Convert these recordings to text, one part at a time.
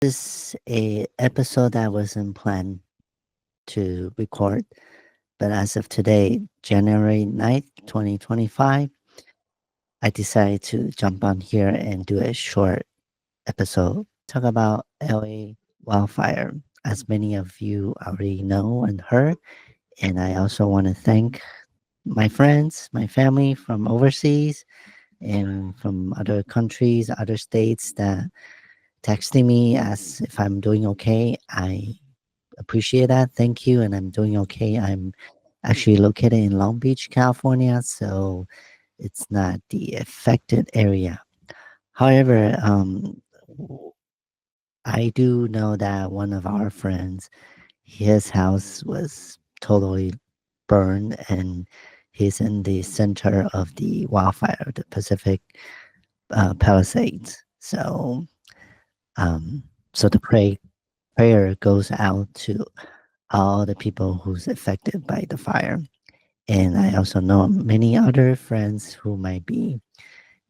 This is a episode that wasn't planned to record, but as of today, January 9th, 2025, I decided to jump on here and do a short episode. Talk about LA wildfire, as many of you already know and heard. And I also want to thank my friends, my family from overseas and from other countries, other states that texting me as if I'm doing okay. I appreciate that. Thank you. And I'm doing okay. I'm actually located in Long Beach, California, so it's not the affected area. However, I do know that one of our friends, his house was totally burned, and he's in the center of the wildfire, the Pacific Palisades. Um, so the prayer goes out to all the people who's affected by the fire. And I also know many other friends who might be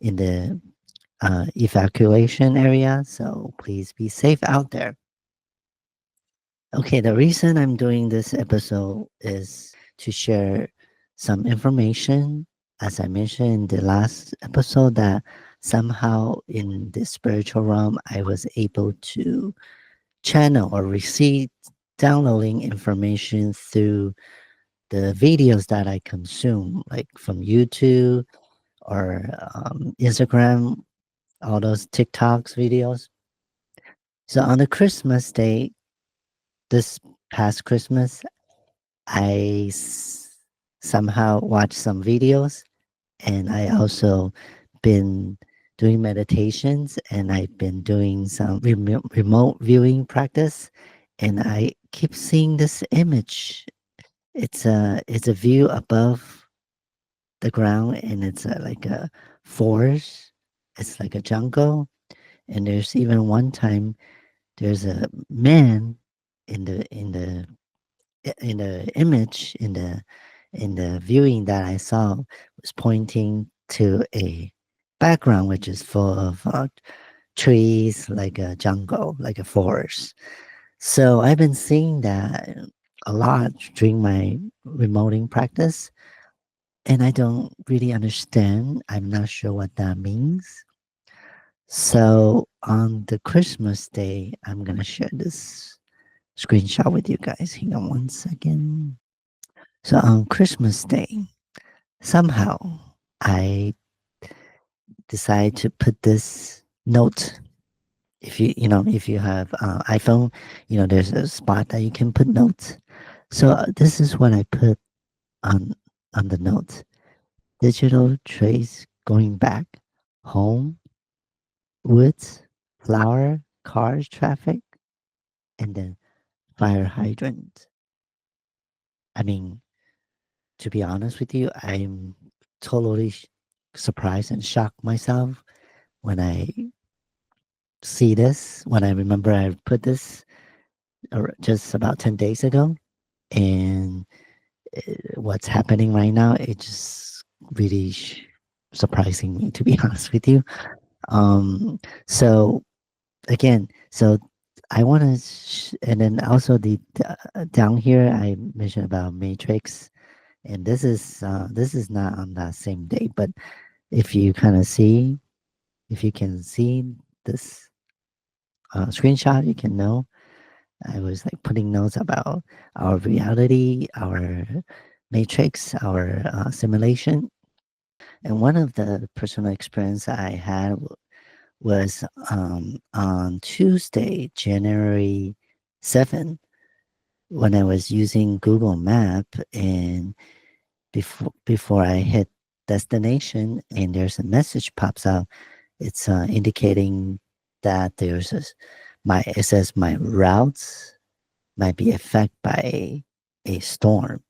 in the evacuation area. So please be safe out there. Okay, the reason I'm doing this episode is to share some information. As I mentioned in the last episode, that somehow in the spiritual realm, I was able to channel or receive downloading information through the videos that I consume, like from YouTube or Instagram, all those TikToks videos. So on the Christmas day, this past Christmas, I somehow watched some videos, and I also been doing meditations, and I've been doing some remote viewing practice, and I keep seeing this image. It's a view above the ground, and it's like a forest. It's like a jungle, and there's even one time there's a man in the image in the viewing that I saw was pointing to a background which is full of trees, like a jungle, like a forest. So I've been seeing that a lot during my remoting practice, and I don't really understand. I'm not sure what that means. So on the Christmas day, I'm gonna share this screenshot with you guys. Hang on one second. So on Christmas Day, somehow I decided to put this note. If you have iPhone, there's a spot that you can put notes. So this is what I put on on the note: digital trace going back, home, woods, flower, cars, traffic, and then fire hydrant. I mean, to be honest with you, I'm totally surprised and shocked myself when I see this. When I remember I put this just about 10 days ago, and what's happening right now, it's just really surprising me, to be honest with you. So again, so I want to, and then also down here I mentioned about Matrix, and this is not on that same day, but if you kind of see, if you can see this screenshot, you can know I was like putting notes about our reality, our matrix, our simulation. And one of the personal experience I had was on Tuesday, January 7th, when I was using Google Map, and before I hit destination, and there's a message pops up. It's indicating that it says my routes might be affected by a storm.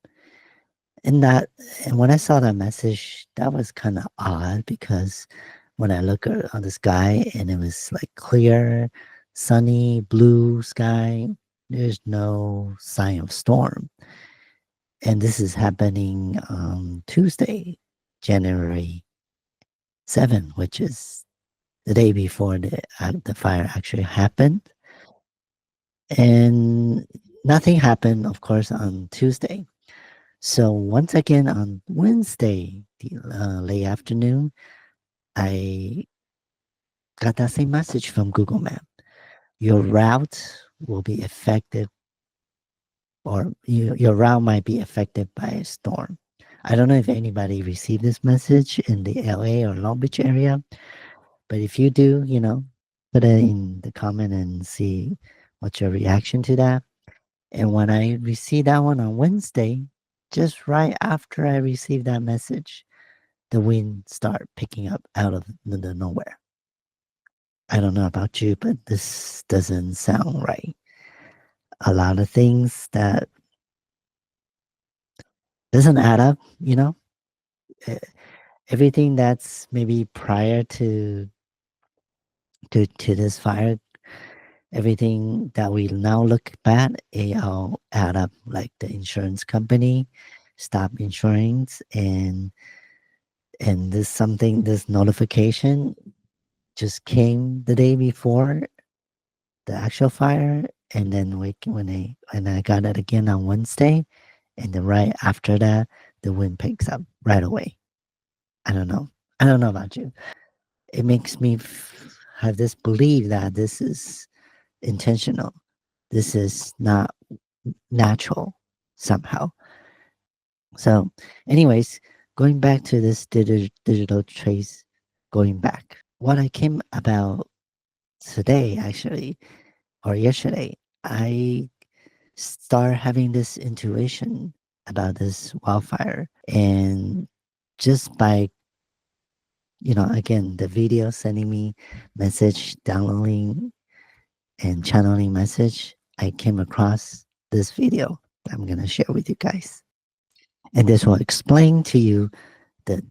And that, and when I saw that message, that was kind of odd, because when I look on the sky and it was like clear, sunny, blue sky, there's no sign of storm. And this is happening Tuesday, January 7th, which is the day before the fire actually happened. And nothing happened, of course, on Tuesday. So once again on Wednesday, the late afternoon, I got that same message from Google Map. Your route will be affected, or your route might be affected by a storm. I don't know if anybody received this message in the LA or Long Beach area, but if you do, put it in the comment and see what's your reaction to that. And when I received that one on Wednesday, just right after I received that message, the wind started picking up out of the nowhere. I don't know about you, but this doesn't sound right. A lot of things that doesn't add up, E- Everything that's maybe prior to this fire, everything that we now look back, it all add up. Like the insurance company stopped insurance, and this notification just came the day before the actual fire, and then when I got it again on Wednesday, and then right after that, the wind picks up right away. I don't know. I don't know about you. It makes me have this belief that this is intentional. This is not natural somehow. So, anyways, going back to this digital trace, going back, what I came about today, actually, or yesterday, I start having this intuition about this wildfire. And just by, again, the video sending me message, downloading and channeling message, I came across this video that I'm going to share with you guys. And this will explain to you the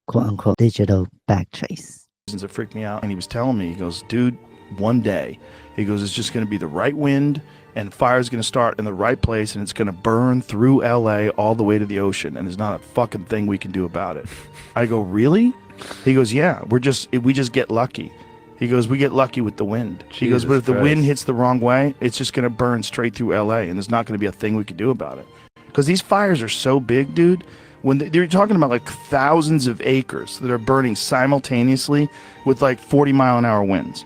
quote unquote digital backtrace. It freaked me out. And he was telling me, he goes, dude, one day, he goes, it's just going to be the right wind and fire's going to start in the right place and it's going to burn through LA all the way to the ocean. And there's not a fucking thing we can do about it. I go, really? He goes, yeah, we just get lucky. He goes, we get lucky with the wind. He goes, but if the wind hits the wrong way, it's just going to burn straight through LA and there's not going to be a thing we can do about it. Because these fires are so big, dude. When they're talking about like thousands of acres that are burning simultaneously with like 40-mile-an-hour winds.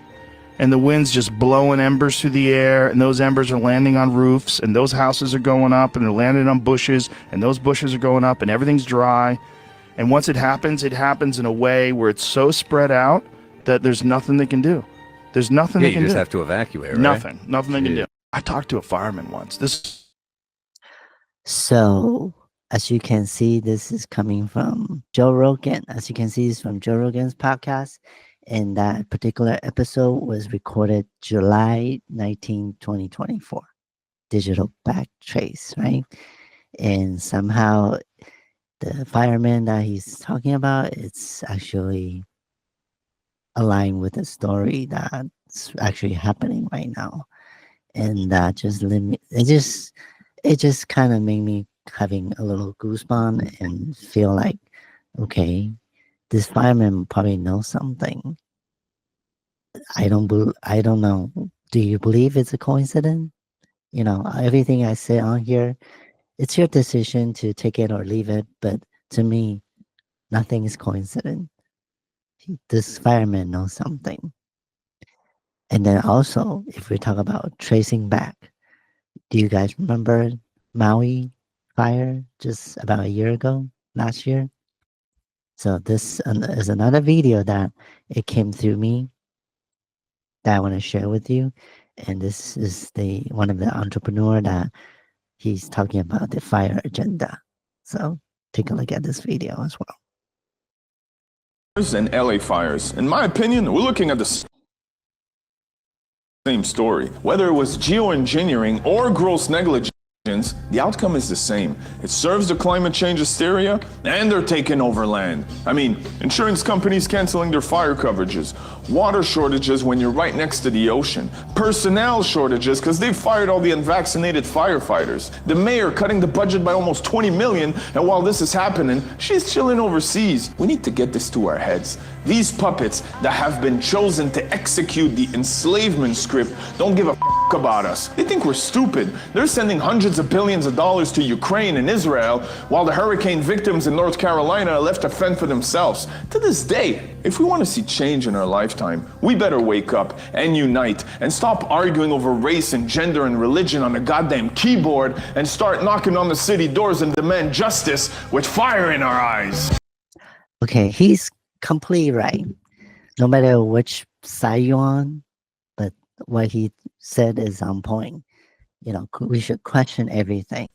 And the wind's just blowing embers through the air, and those embers are landing on roofs, and those houses are going up, and they're landing on bushes, and those bushes are going up, and everything's dry. And once it happens in a way where it's so spread out that there's nothing they can do. There's nothing they can do. You just have to evacuate, right? Nothing they can do. I talked to a fireman once. So, as you can see, this is coming from Joe Rogan. As you can see, it's from Joe Rogan's podcast. And that particular episode was recorded July 19, 2024. Digital backtrace, right? And somehow the fireman that he's talking about, it's actually aligned with the story that's actually happening right now. And that it just kind of made me having a little goosebump and feel like, okay, this fireman probably knows something. I don't know. Do you believe it's a coincidence? Everything I say on here, it's your decision to take it or leave it. But to me, nothing is coincidence. This fireman knows something. And then also, if we talk about tracing back, do you guys remember Maui fire just about a year ago, last year? So this is another video that it came through me that I want to share with you. And this is one of the entrepreneur that he's talking about the fire agenda. So take a look at this video as well. And LA fires. In my opinion, we're looking at the same story. Whether it was geoengineering or gross negligence, the outcome is the same. It serves the climate change hysteria, and they're taking over land. I mean, insurance companies canceling their fire coverages, water shortages when you're right next to the ocean, personnel shortages because they fired all the unvaccinated firefighters, the mayor cutting the budget by almost 20 million, and while this is happening, she's chilling overseas. We need to get this to our heads. These puppets that have been chosen to execute the enslavement script don't give a about us. They think we're stupid. They're sending hundreds of billions of dollars to Ukraine and Israel, while the hurricane victims in North Carolina are left to fend for themselves. To this day, if we want to see change in our lifetime, we better wake up and unite and stop arguing over race and gender and religion on a goddamn keyboard and start knocking on the city doors and demand justice with fire in our eyes. Okay, he's completely right. No matter which side you're on, but what he said is on point. You know, we should question everything.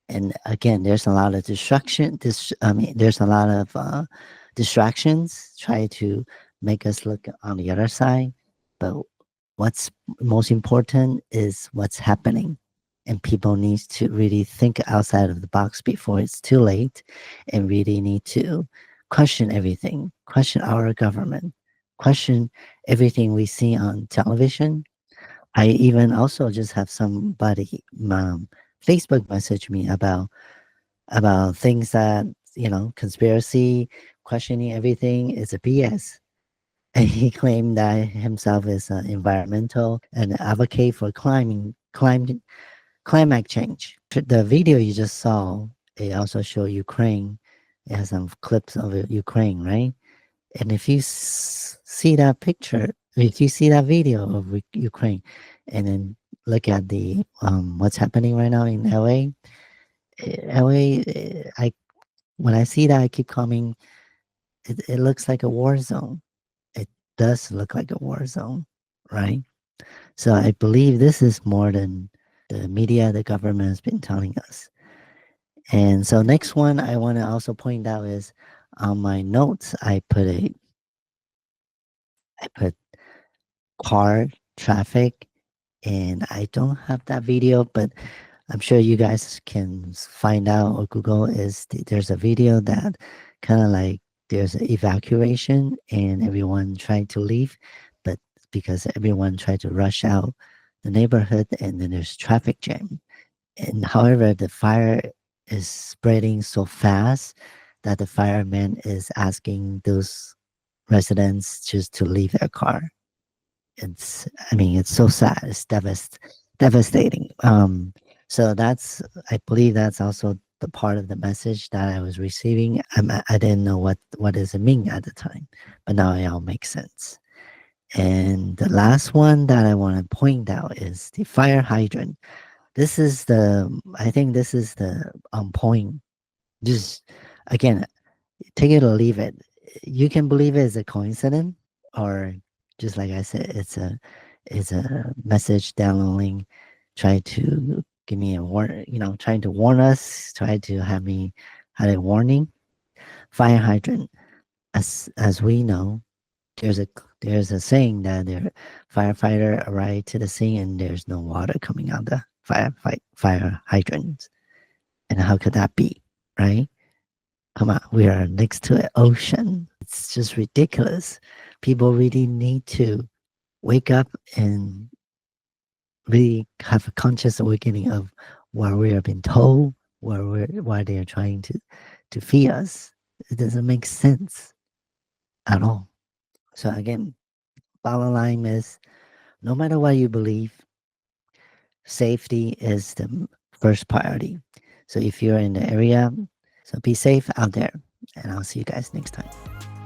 And again, there's a lot of destruction. There's a lot of distractions try to make us look on the other side. But what's most important is what's happening. And people need to really think outside of the box before it's too late, and really need to question everything, question our government, question everything we see on television. I even also just have somebody Facebook message me about things that, you know, conspiracy, questioning everything is a BS. And he claimed that himself is an environmental and advocate for climate change. The video you just saw, it also showed Ukraine. It has some clips of Ukraine, right? And if you see that picture, if you see that video of Ukraine, and then look at the what's happening right now in LA, when I see that, I keep coming. It looks like a war zone. It does look like a war zone, right? So I believe this is more than the media, the government has been telling us. And so next one I want to also point out is on my notes, I put car traffic, and I don't have that video, but I'm sure you guys can find out or Google there's a video that kind of like there's an evacuation and everyone tried to leave, but because everyone tried to rush out the neighborhood, and then there's traffic jam. And however, the fire is spreading so fast that the fireman is asking those residents just to leave their car. It's so sad. It's devastating. So I believe that's also the part of the message that I was receiving. I didn't know what does it mean at the time, but now it all makes sense. And the last one that I want to point out is the fire hydrant. I think this is the point. Just again, take it or leave it. You can believe it is a coincidence, or just like I said, it's a message downloading, try to give me a warning, trying to warn us, try to have me had a warning. Fire hydrant, as we know, there's a saying that the firefighter arrived to the scene and there's no water coming out the fire hydrant. And how could that be, right? Come on, we are next to an ocean. It's just ridiculous. People really need to wake up and really have a conscious awakening of what we are being told, why they are trying to feed us. It doesn't make sense at all. So again, bottom line is, no matter what you believe, safety is the first priority. So if you're in the area, so be safe out there, and I'll see you guys next time.